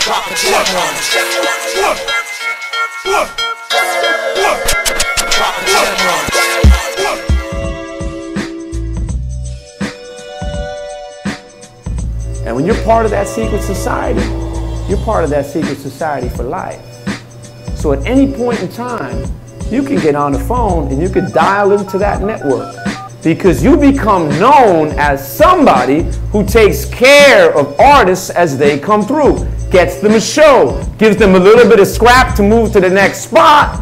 And when you're part of that secret society, you're part of that secret society for life. So at any point in time, you can get on the phone and you can dial into that network, because you become known as somebody who takes care of artists as they come through, gets them a show, gives them a little bit of scrap to move to the next spot,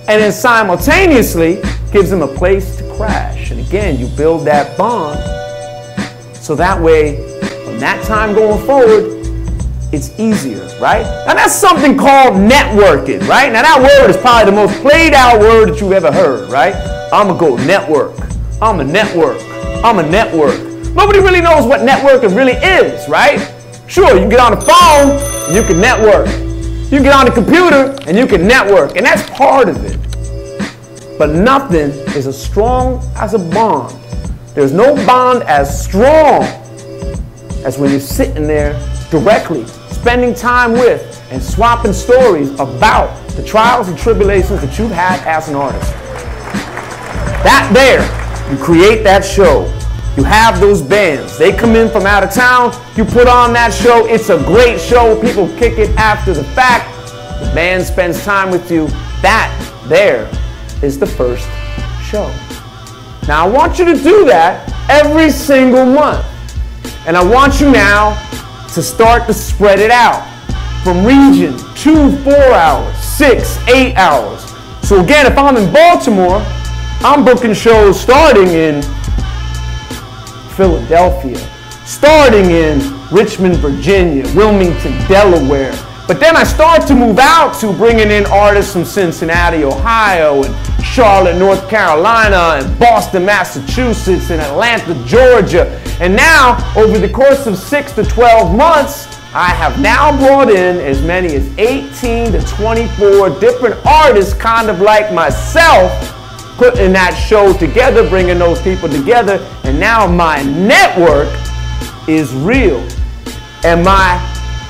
and then simultaneously gives them a place to crash. And again, you build that bond, so that way, from that time going forward, it's easier, right? Now that's something called networking, right? Now that word is probably the most played out word that you've ever heard, right? I'm gonna go network. I'm a network. I'm a network. Nobody really knows what networking really is, right? Sure, you can get on the phone and you can network. You can get on the computer and you can network, and that's part of it. But nothing is as strong as a bond. There's no bond as strong as when you're sitting there directly, spending time with and swapping stories about the trials and tribulations that you've had as an artist. That there, you create that show. You have those bands. They come in from out of town. You put on that show. It's a great show. People kick it after the fact. The band spends time with you. That there is the first show. Now I want you to do that every single month. And I want you now to start to spread it out from region, 2, 4 hours, 6, 8 hours. So again, if I'm in Baltimore, I'm booking shows starting in Philadelphia, starting in Richmond, Virginia, Wilmington, Delaware. But then I start to move out to bringing in artists from Cincinnati, Ohio, and Charlotte, North Carolina, and Boston, Massachusetts, and Atlanta, Georgia. And now, over the course of 6 to 12 months, I have now brought in as many as 18 to 24 different artists, kind of like myself, putting that show together, bringing those people together. And now my network is real. And my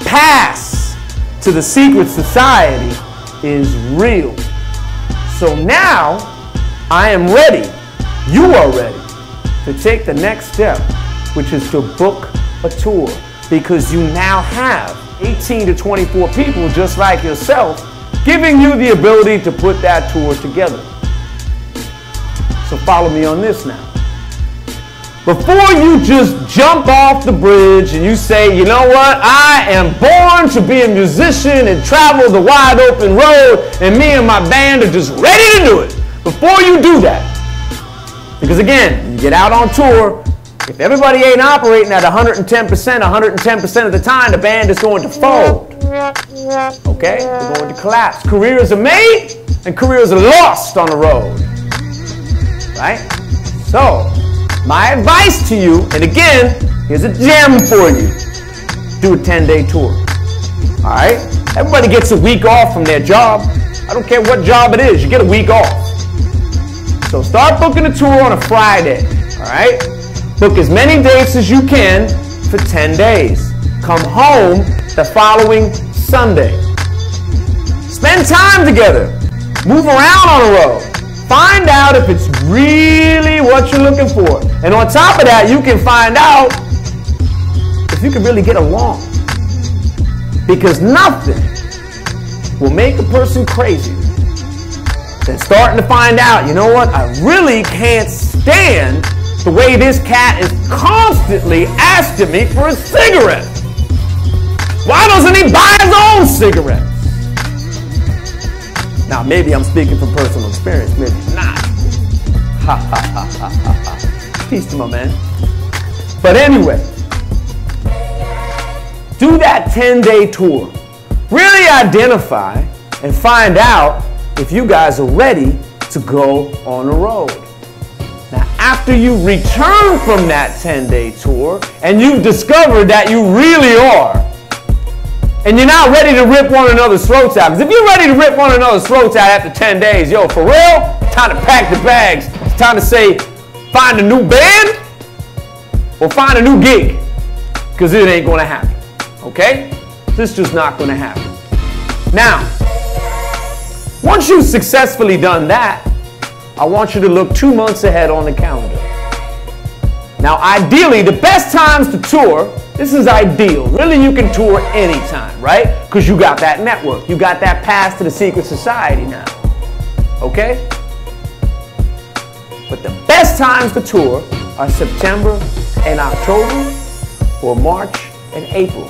pass to the secret society is real. So now I am ready, you are ready, to take the next step, which is to book a tour, because you now have 18 to 24 people just like yourself giving you the ability to put that tour together. So follow me on this now. Before you just jump off the bridge and you say, you know what, I am born to be a musician and travel the wide open road, and me and my band are just ready to do it. Before you do that, because again, you get out on tour, if everybody ain't operating at 110% of the time, the band is going to fold. Okay? They're going to collapse. Careers are made and careers are lost on the road. Right? So, my advice to you, and again, here's a gem for you. Do a 10-day tour. Alright? Everybody gets a week off from their job. I don't care what job it is, you get a week off. So start booking a tour on a Friday. Alright? Book as many dates as you can for 10 days. Come home the following Sunday. Spend time together. Move around on the road. Find out if it's really what you're looking for. And on top of that, you can find out if you can really get along. Because nothing will make a person crazier than starting to find out, you know what, I really can't stand the way this cat is constantly asking me for a cigarette. Why doesn't he buy his own cigarettes? Now, maybe I'm speaking from personal experience, maybe not. Ha ha ha ha ha ha. Peace to my man. But anyway, do that 10-day tour. Really identify and find out if you guys are ready to go on the road. Now, after you return from that 10-day tour and you've discovered that you really are, and you're not ready to rip one another's throats out. Because if you're ready to rip one another's throats out after 10 days, yo, for real, time to pack the bags. It's time to say, find a new band or find a new gig. Because it ain't going to happen. Okay? This is just not going to happen. Now, once you've successfully done that, I want you to look 2 months ahead on the calendar. Now, ideally, the best times to tour, this is ideal. Really, you can tour anytime, right? Because you got that network. You got that pass to the secret society now. Okay? But the best times to tour are September and October, or March and April.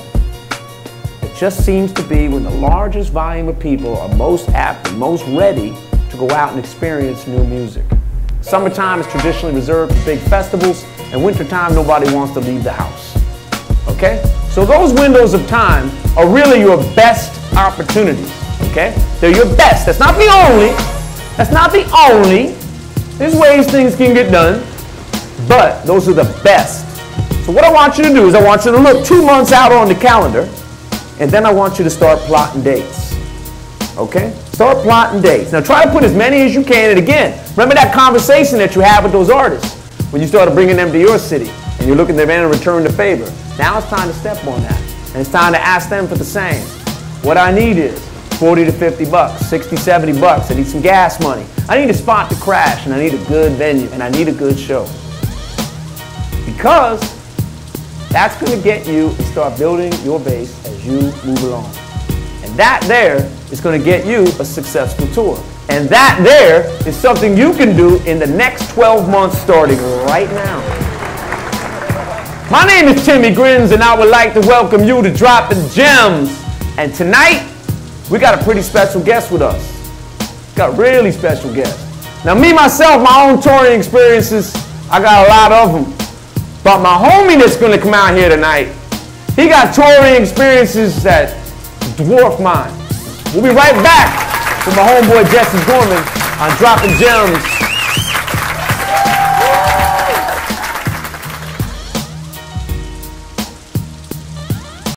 It just seems to be when the largest volume of people are most apt and most ready to go out and experience new music. Summertime is traditionally reserved for big festivals, and wintertime nobody wants to leave the house. Okay? So those windows of time are really your best opportunities. Okay? They're your best. That's not the only. That's not the only. There's ways things can get done, but those are the best. So what I want you to do is I want you to look 2 months out on the calendar, and then I want you to start plotting dates. Okay? Start plotting dates. Now try to put as many as you can, and again, remember that conversation that you had with those artists when you started bringing them to your city, and you're looking at them to return the favor. Now it's time to step on that, and it's time to ask them for the same. What I need is 40 to 50 bucks, 60, 70 bucks. I need some gas money. I need a spot to crash, and I need a good venue, and I need a good show. Because that's going to get you to start building your base as you move along. And that there is going to get you a successful tour. And that there is something you can do in the next 12 months starting right now. My name is Timmy Grins, and I would like to welcome you to Dropping Gems. And tonight, we got a pretty special guest with us. Got a really special guest. Now me, myself, my own touring experiences, I got a lot of them. But my homie that's going to come out here tonight, he got touring experiences that dwarf mine. We'll be right back with my homeboy Jesse Korman on Dropping Gems